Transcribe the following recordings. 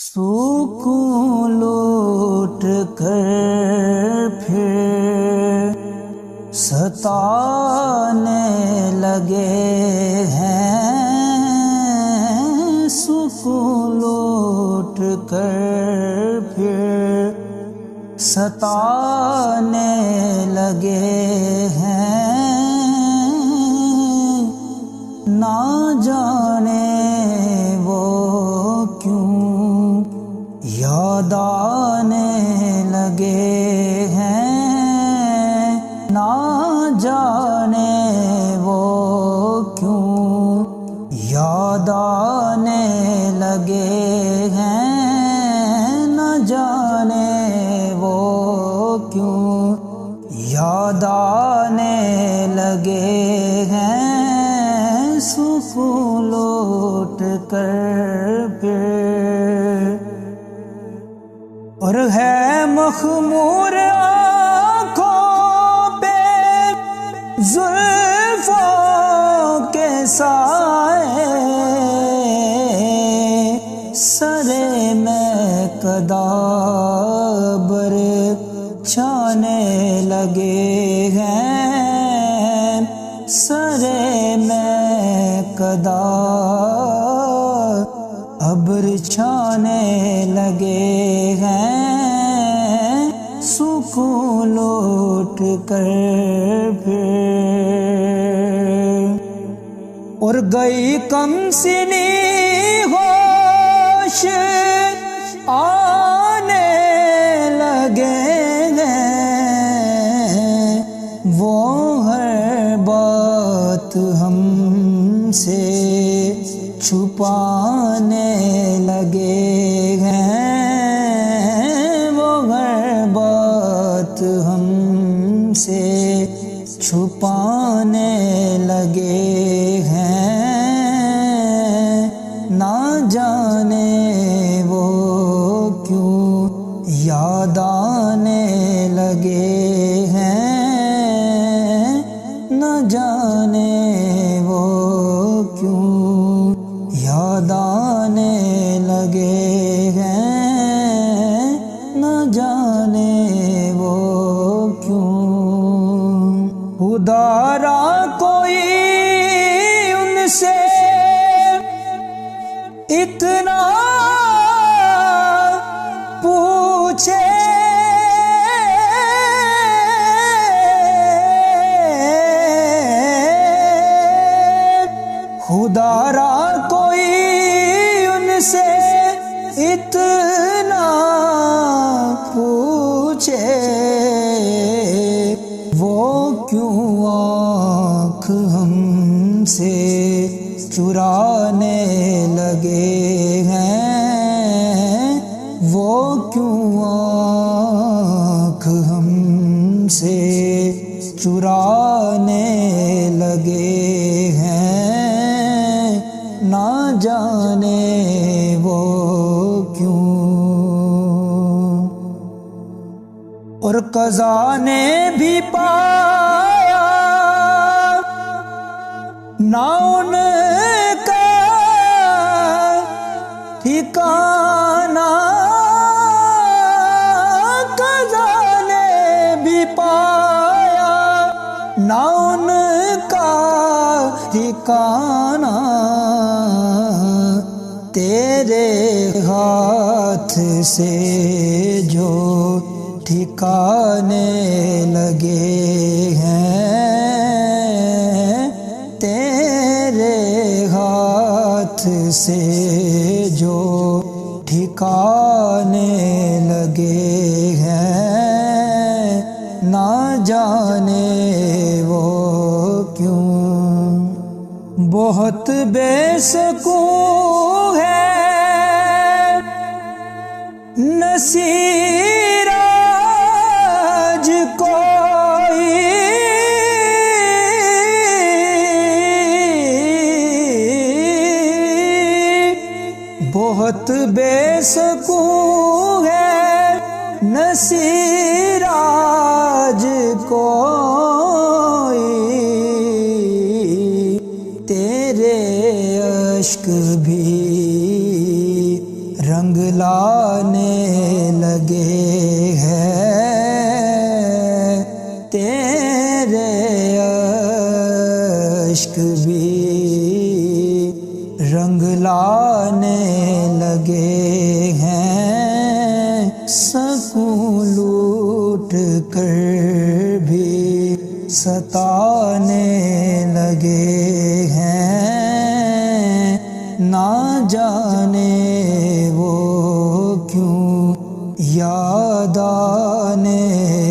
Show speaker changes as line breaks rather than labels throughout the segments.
سکون لوٹ کر پھر ستانے لگے ہیں، سکون لوٹ کر پھر ستانے لگے ہیں، نہ جانے وہ کیوں یاد آنے لگے ہیں، نہ جانے وہ کیوں یاد آنے لگے ہیں، نہ جانے وہ کیوں یاد آنے لگے ہیں، سکون لوٹ کر پھر اور ہے مخمور آنکھوں پہ زلفوں کے سائے، سرے میں قدابر چھانے لگے ہیں، سرے میں قدابر چھانے لگے ہیں، سکون لوٹ کر پھر اور گئی کم سنی ہوش آنے لگے ہیں، وہ ہر بات ہم سے چھپانے لگے ہیں، وہ ہر بات ہم سے چھپانے لگے ہیں، نہ جانے وہ کیوں یاد آنے لگے ہیں، نہ جانے وہ کیوں یاد آنے لگے ہیں، نہ جانے وہ کیوں ادارا کوئی ان سے اتنا پوچھے، خدارا کوئی ان سے اتنا پوچھے، وہ کیوں آنکھ ہم سے چرانے لگے ہیں، وہ کیوں آنکھ ہم سے چرانے لگے ہیں، نہ جانے وہ کیوں اور قضا نے بھی پایا نہ ان کا ٹھکانہ، قضا نے بھی پایا نہ ان کا ٹھکانہ، تیرے ہاتھ سے جو ٹھکانے لگے ہیں، تیرے ہاتھ سے جو ٹھکانے لگے ہیں، نہ جانے وہ کیوں بہت بے سکون ہے نصیر آج کوئی، بہت بے سکون ہے نصیر آج کوئی، تیرے اشک بھی رنگ رنگ لانے لگے ہیں تیرے عشق بھی رنگ لانے لگے ہیں سکون لوٹ کر بھی ستانے لگے ہیں نہ جانے وہ کیوں یاد آنے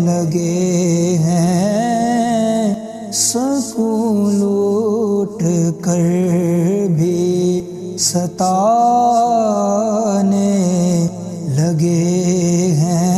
لگے ہیں سکون لوٹ کر بھی ستانے لگے ہیں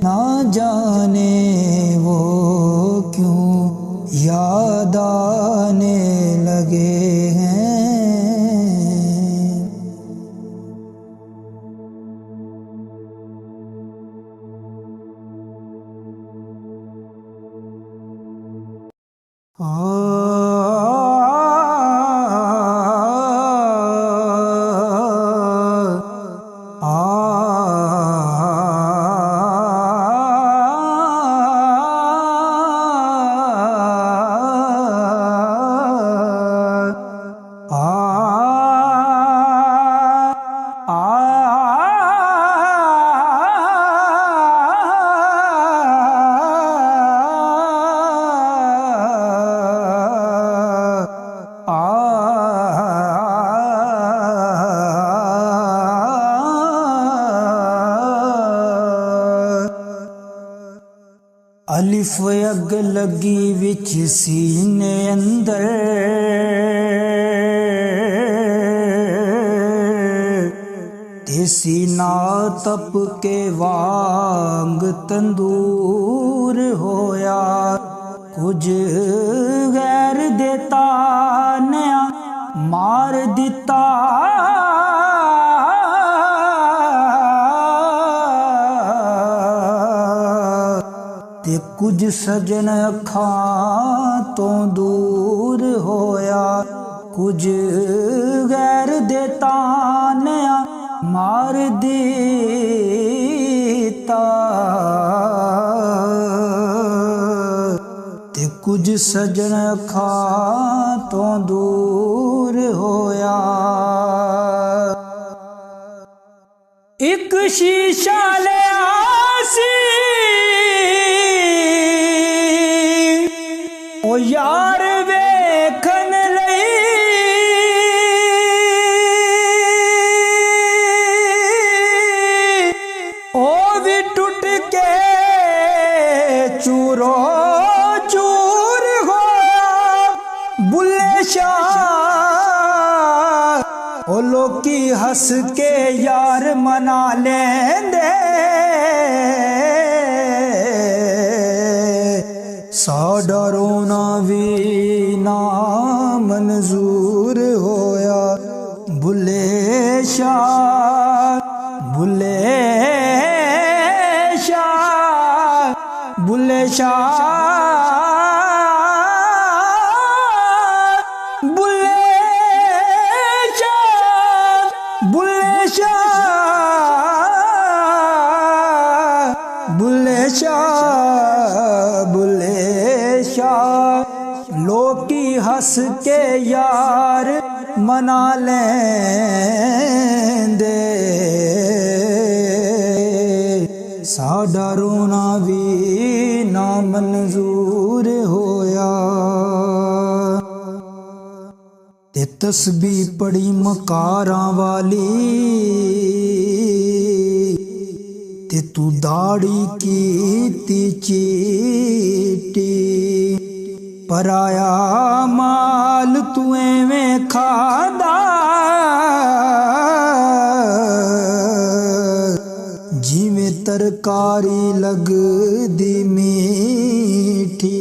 نہ جانے وہ کیوں یاد آنے لگے ہیں۔ الف اگ لگی وچ سینے اندر تے سینہ تپ کے وانگ تندور ہویا کچھ غیر دے تانیاں مار دتا تے کچھ سجن اکھاں تو دور ہویا کچھ غیر دے تانیاں مار دیتا تے کچھ سجن اکھاں تو دور ہویا ایک شیشہ لے آسی او یار ویکھن لئی او بھی ٹوٹ کے چورو چور ہویا بلے شاہ او لوکی ہس کے یار منا لیندے ساڈا رونا بھی نامنظور ہویا بلے شاہ بلے شاہ بلے شاہ بلے شاہ بلے شاہ بلے شاہ بلے شاہ لوکی ہس کے یار منا لیندے ساڈا رونا بھی نامنظور ہویا تے تسبیح پڑھی مکاراں والی تے تو داڑھی کیتی چیٹی پرایا مال تو ایویں کھادا جیویں ترکاری لگ دی میٹھی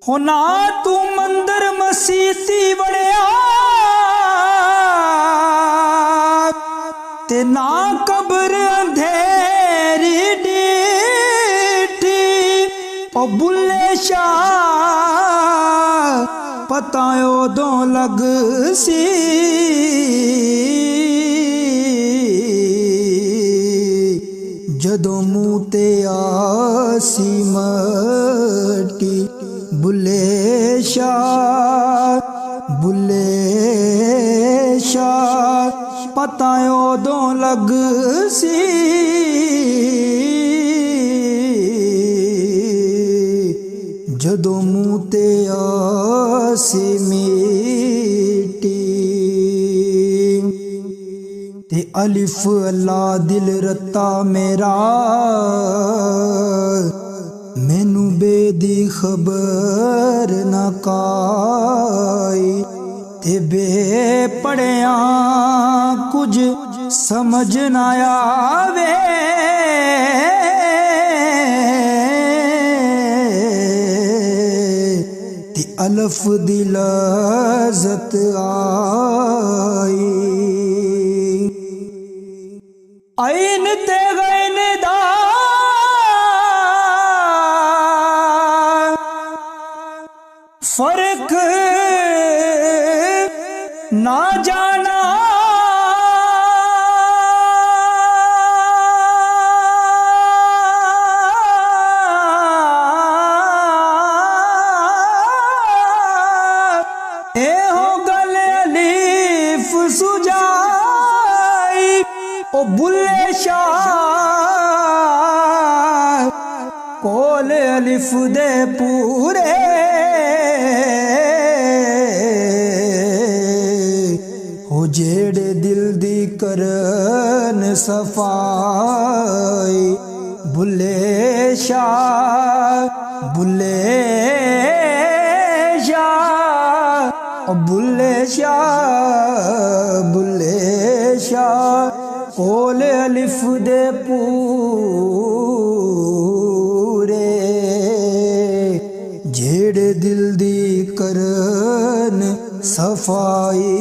ہونا تو مندر مسیتی بڑیا تے نا قبر اندھیری ڈیٹھی او بلے شاہ پتہ اودوں لگ سی جدوں منہ تے آسی مٹی بلے شاہ پتہ اودوں لگ سی جدوں منہ تے آسی میٹی تے الف اللہ دل رتا میرا مینوں بے دی خبر نہ کائی تے بے پڑھیاں کچھ سمجھ نہ آوے تے الف دی لذت آئی عین تے غین دا فرق نہ جانا اے ہو گل الف سجائی او بلے شاہ کول الف دے پورے ہو جیڑے دل دی کرن صفائی بلے شاہ کول الف دے پورے جیڑے دل دی کرن صفائی